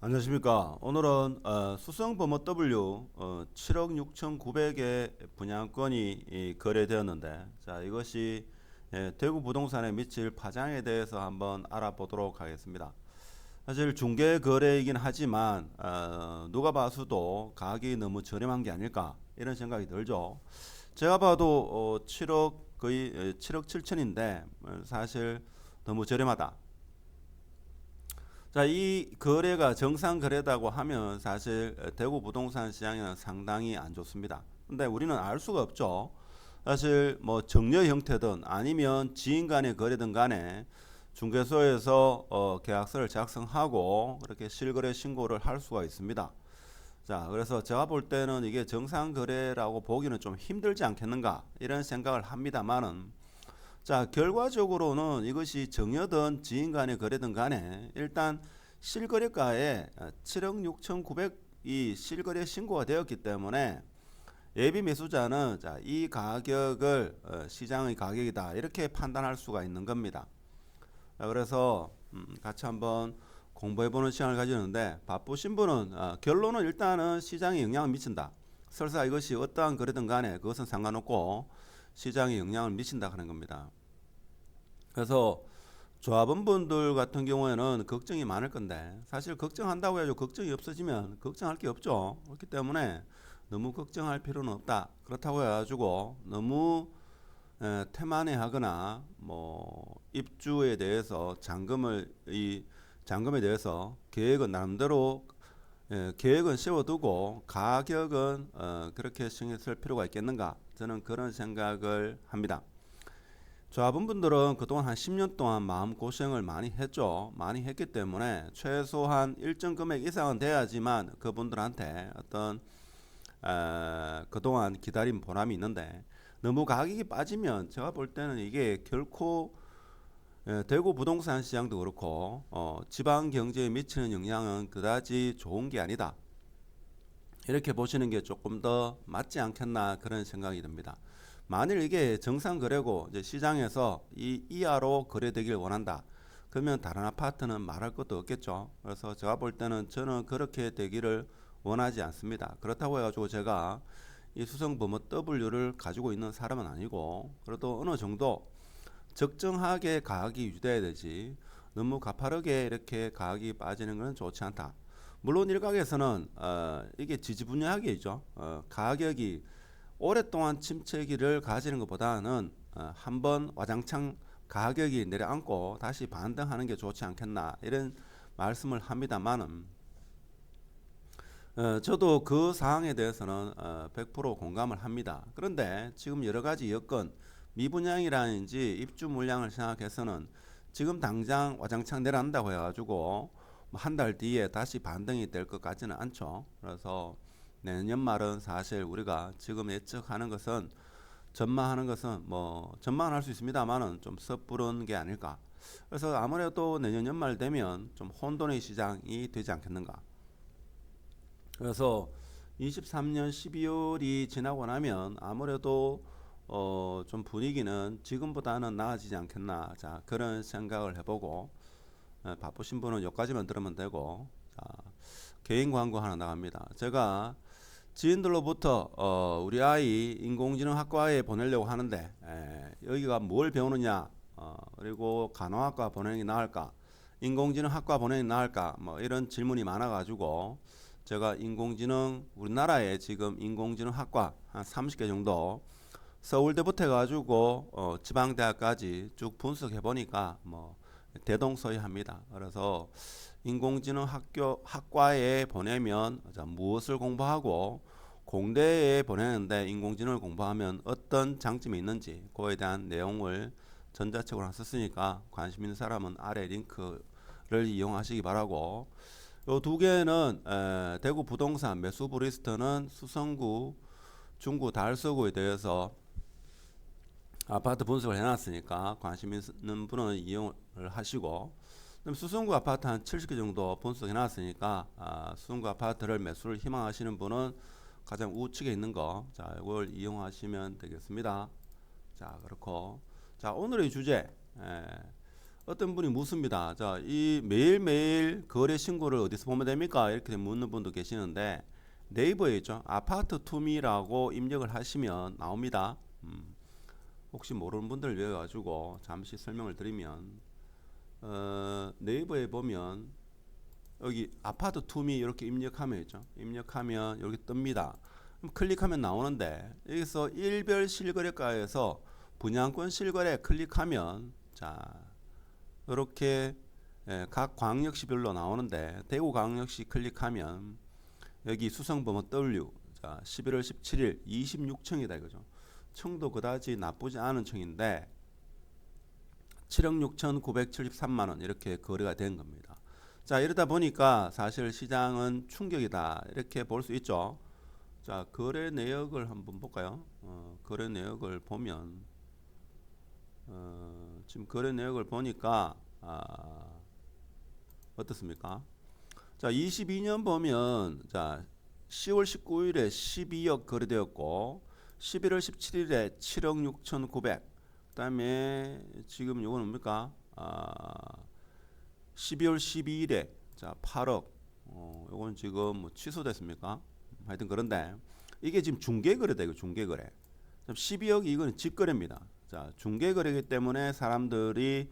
안녕하십니까. 오늘은 수성범어 W 7억 6,900의 분양권이 거래되었는데, 자, 이것이 대구 부동산에 미칠 파장에 대해서 한번 알아보도록 하겠습니다. 사실 중개 거래이긴 하지만 누가 봐서도 가격이 너무 저렴한 게 아닐까 이런 생각이 들죠. 제가 봐도 7억 거의 7억 7천인데 사실 너무 저렴하다. 자, 이 거래가 정상 거래다고 하면 사실 대구 부동산 시장에는 상당히 안 좋습니다. 근데 우리는 알 수가 없죠. 사실 뭐 정려 형태든 아니면 지인 간의 거래든 간에 중개소에서 계약서를 작성하고 그렇게 실거래 신고를 할 수가 있습니다. 자, 그래서 제가 볼 때는 이게 정상 거래라고 보기는 좀 힘들지 않겠는가 이런 생각을 합니다만은, 자, 결과적으로는 이것이 정여든 지인 간의 거래든 간에 일단 실거래가에 7억 6,900이 실거래 신고가 되었기 때문에 예비 매수자는 자, 이 가격을 시장의 가격이다 이렇게 판단할 수가 있는 겁니다. 자, 그래서 같이 한번 공부해보는 시간을 가지는데, 바쁘신 분은 결론은 일단은 시장에 영향을 미친다. 설사 이것이 어떠한 거래든 간에 그것은 상관없고 시장에 영향을 미친다 하는 겁니다. 그래서 조합원분들 같은 경우에는 걱정이 많을 건데, 사실 걱정한다고 해도 걱정이 없어지면 걱정할 게 없죠. 그렇기 때문에 너무 걱정할 필요는 없다. 그렇다고 해가지고 너무 태만해하거나 뭐 입주에 대해서 잔금에 대해서 계획은 나름대로 계획은 세워두고 가격은 그렇게 신경 쓸 필요가 있겠는가, 저는 그런 생각을 합니다. 조합원분들은 그동안 한 10년 동안 마음고생을 많이 했죠. 많이 했기 때문에 최소한 일정 금액 이상은 돼야지만 그분들한테 어떤 그동안 기다린 보람이 있는데, 너무 가격이 빠지면 제가 볼 때는 이게 결코 대구 부동산 시장도 그렇고 지방 경제에 미치는 영향은 그다지 좋은 게 아니다. 이렇게 보시는 게 조금 더 맞지 않겠나 그런 생각이 듭니다. 만일 이게 정상 거래고 이제 시장에서 이 이하로 거래되길 원한다, 그러면 다른 아파트는 말할 것도 없겠죠. 그래서 제가 볼 때는 저는 그렇게 되기를 원하지 않습니다. 그렇다고 해가지고 제가 이 수성범어 W를 가지고 있는 사람은 아니고, 그래도 어느 정도 적정하게 가격이 유지돼야 되지 너무 가파르게 이렇게 가격이 빠지는 것은 좋지 않다. 물론 일각에서는 이게 지지분야하게죠. 가격이 오랫동안 침체기를 가지는 것보다는 한번 와장창 가격이 내려앉고 다시 반등하는 게 좋지 않겠나 이런 말씀을 합니다만은, 저도 그 사항에 대해서는 100% 공감을 합니다. 그런데 지금 여러 가지 여건, 미분양이라든지 입주 물량을 생각해서는 지금 당장 와장창 내려간다고 해가지고 한 달 뒤에 다시 반등이 될 것 같지는 않죠. 그래서 내년 말은 사실 우리가 지금 예측하는 것은, 전망하는 것은 뭐 전망할 수 있습니다만은 좀 섣부른 게 아닐까. 그래서 아무래도 내년 연말 되면 좀 혼돈의 시장이 되지 않겠는가. 그래서 23년 12월이 지나고 나면 아무래도 좀 분위기는 지금보다는 나아지지 않겠나. 자, 그런 생각을 해보고, 바쁘신 분은 여기까지만 들으면 되고, 자, 개인 광고 하나 나갑니다. 제가 지인들로부터 우리 아이 인공지능학과에 보내려고 하는데 여기가 뭘 배우느냐, 그리고 간호학과 보내는 게 나을까, 인공지능학과 보내는 게 나을까, 뭐 이런 질문이 많아가지고 제가 우리나라에 지금 인공지능학과 한 30개 정도 서울대부터 해가지고 지방대학까지 쭉 분석해 보니까 뭐 대동소이합니다. 그래서 인공지능 학과에 보내면 무엇을 공부하고 공대에 보내는데 인공지능을 공부하면 어떤 장점이 있는지 그에 대한 내용을 전자책으로 썼으니까 관심 있는 사람은 아래 링크를 이용하시기 바라고, 요 두 개는 대구 부동산 매수부 리스트는 수성구, 중구, 달서구에 대해서 아파트 분석을 해놨으니까 관심 있는 분은 이용을 하시고, 수성구 아파트 한 70개 정도 분석해놨으니까 수성구 아파트를 매수를 희망하시는 분은 가장 우측에 있는 거, 자, 이걸 이용하시면 되겠습니다. 자, 그렇고, 자, 오늘의 주제, 어떤 분이 묻습니다. 자, 이 매일매일 거래 신고를 어디서 보면 됩니까? 이렇게 묻는 분도 계시는데 네이버에 있죠. 아파트 투미라고 입력을 하시면 나옵니다. 혹시 모르는 분들을 위해 가지고 잠시 설명을 드리면 네이버에 보면 여기 아파트 투미 이렇게 입력하면 있죠. 입력하면 여기 뜹니다. 그럼 클릭하면 나오는데 여기서 일별 실거래가에서 분양권 실거래 클릭하면 자 이렇게 각 광역시별로 나오는데 대구광역시 클릭하면 여기 수성범어 W 자 11월 17일 26층이다 이거죠. 층도 그다지 나쁘지 않은 층인데 7억 6,973만 원 이렇게 거래가 된 겁니다. 자 이러다 보니까 사실 시장은 충격이다 이렇게 볼 수 있죠. 자 거래 내역을 한번 볼까요? 거래 내역을 보면 지금 거래 내역을 보니까 어떻습니까? 자 22년 보면 자 10월 19일에 12억 거래되었고 11월 17일에 7억 6,900 그다음에 지금 요거는 뭡니까? 12월 12일에 자 8억 요건 지금 뭐 취소됐습니까? 하여튼 그런데 이게 지금 중개거래다 이거 중개거래 12억이 이거는 직거래입니다. 자 중개거래이기 때문에 사람들이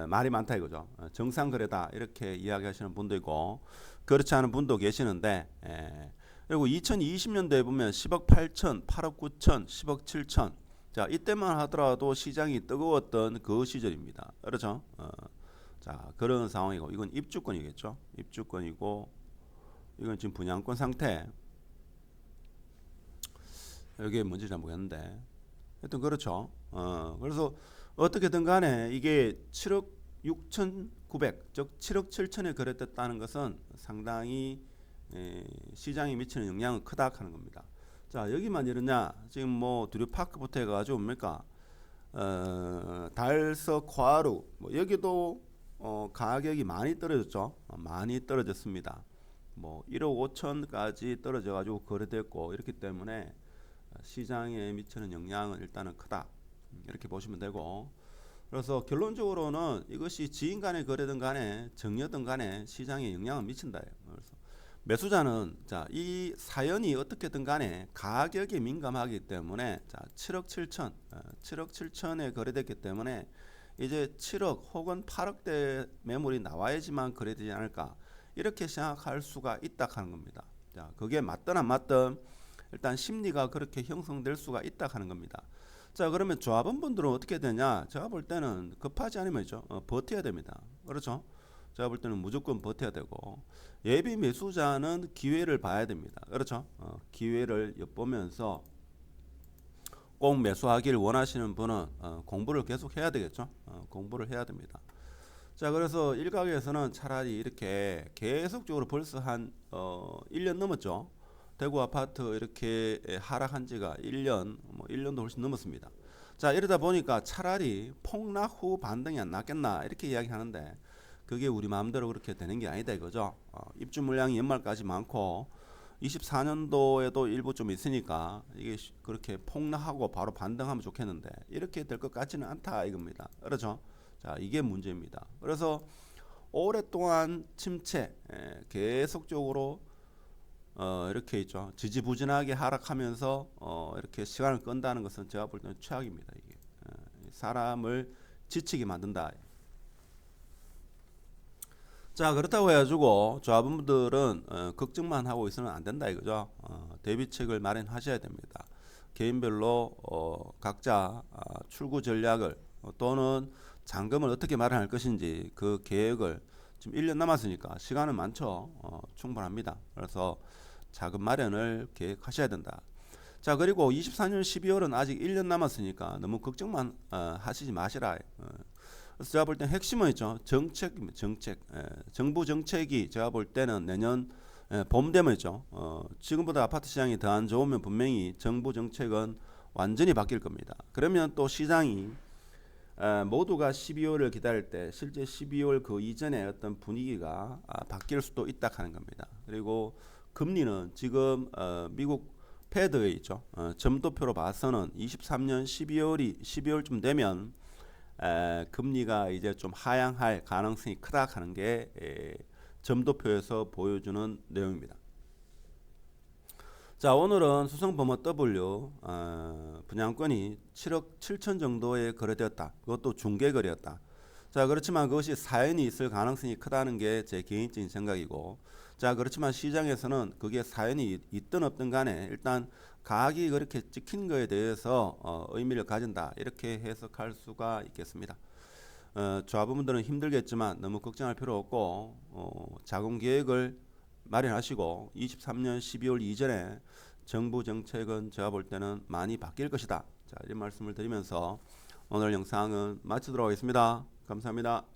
말이 많다 이거죠. 정상거래다 이렇게 이야기하시는 분도 있고 그렇지 않은 분도 계시는데 그리고 2020년도에 보면 10억 8천, 8억 9천, 10억 7천 자 이때만 하더라도 시장이 뜨거웠던 그 시절입니다. 그렇죠? 자 그런 상황이고 이건 입주권이겠죠. 입주권이고 이건 지금 분양권 상태 이게 뭔지 잘 모르겠는데 하여튼 그렇죠. 그래서 어떻게든 간에 이게 7억 6,900 즉 7억 7천에 거래됐다는 것은 상당히 시장에 미치는 영향은 크다 하는 겁니다. 자 여기만 이러냐 지금 뭐 두류파크부터 해가지고 뭡니까 달서 과루 뭐 여기도 가격이 많이 떨어졌죠. 많이 떨어졌습니다. 뭐 1억 5천까지 떨어져 가지고 거래됐고 이렇기 때문에 시장에 미치는 영향은 일단은 크다 이렇게 보시면 되고 그래서 결론적으로는 이것이 지인 간에 거래든 간에 정려든 간에 시장에 영향을 미친다. 그래서 매수자는 자, 이 사연이 어떻게든 간에 가격에 민감하기 때문에 자, 7억 7천 7억 7천에 거래됐기 때문에 이제 7억 혹은 8억대 매물이 나와야지만 거래되지 않을까 이렇게 생각할 수가 있다 하는 겁니다. 자, 그게 맞든 안 맞든 일단 심리가 그렇게 형성될 수가 있다 하는 겁니다. 자 그러면 조합원분들은 어떻게 되냐 제가 볼 때는 급하지 않으면죠 버텨야 됩니다. 그렇죠? 제가 볼 때는 무조건 버텨야 되고 예비 매수자는 기회를 봐야 됩니다. 그렇죠? 기회를 엿보면서 꼭 매수하기를 원하시는 분은 공부를 계속 해야 되겠죠. 공부를 해야 됩니다. 자 그래서 일각에서는 차라리 이렇게 계속적으로 벌써 한 1년 넘었죠. 대구 아파트 이렇게 하락한 지가 1년, 뭐 1년도 훨씬 넘었습니다. 자, 이러다 보니까 차라리 폭락 후 반등이 안 났겠나 이렇게 이야기하는데 그게 우리 마음대로 그렇게 되는 게 아니다 이거죠. 입주 물량이 연말까지 많고 24년도에도 일부 좀 있으니까 이게 그렇게 폭락하고 바로 반등하면 좋겠는데 이렇게 될 것 같지는 않다 이겁니다. 그렇죠? 자, 이게 문제입니다. 그래서 오랫동안 침체 계속적으로 이렇게 있죠. 지지부진하게 하락하면서 이렇게 시간을 끈다는 것은 제가 볼 때는 최악입니다. 이게 사람을 지치게 만든다. 자 그렇다고 해가지고 조합원분들은 걱정만 하고 있으면 안 된다 이거죠. 대비책을 마련하셔야 됩니다. 개인별로 각자 출구 전략을 또는 잔금을 어떻게 마련할 것인지 그 계획을 지금 1년 남았으니까 시간은 많죠. 충분합니다. 그래서 자금 마련을 계획하셔야 된다. 자 그리고 24년 12월은 아직 1년 남았으니까 너무 걱정만 하시지 마시라. 그래서 제가 볼 때 핵심은 있죠. 정책입니다. 정책. 정부 정책이 제가 볼 때는 내년 봄 되면 있죠. 지금보다 아파트 시장이 더 안 좋으면 분명히 정부 정책은 완전히 바뀔 겁니다. 그러면 또 시장이 모두가 12월을 기다릴 때 실제 12월 그 이전에 어떤 분위기가 바뀔 수도 있다 하는 겁니다. 그리고 금리는 지금 미국 패드에 있죠. 점도표로 봐서는 23년 12월쯤 되면 금리가 이제 좀 하향할 가능성이 크다 하는 게 점도표에서 보여주는 내용입니다. 자, 오늘은 수성범어 W 분양권이 7억 7천 정도에 거래되었다. 그것도 중개거래였다. 자, 그렇지만 그것이 사연이 있을 가능성이 크다는 게 제 개인적인 생각이고, 자, 그렇지만 시장에서는 그게 사연이 있든 없든 간에 일단 가격이 그렇게 찍힌 거에 대해서 의미를 가진다, 이렇게 해석할 수가 있겠습니다. 조합원분들은 힘들겠지만 너무 걱정할 필요 없고, 자금 계획을 마련하시고 23년 12월 이전에 정부 정책은 제가 볼 때는 많이 바뀔 것이다. 자, 이런 말씀을 드리면서 오늘 영상은 마치도록 하겠습니다. 감사합니다.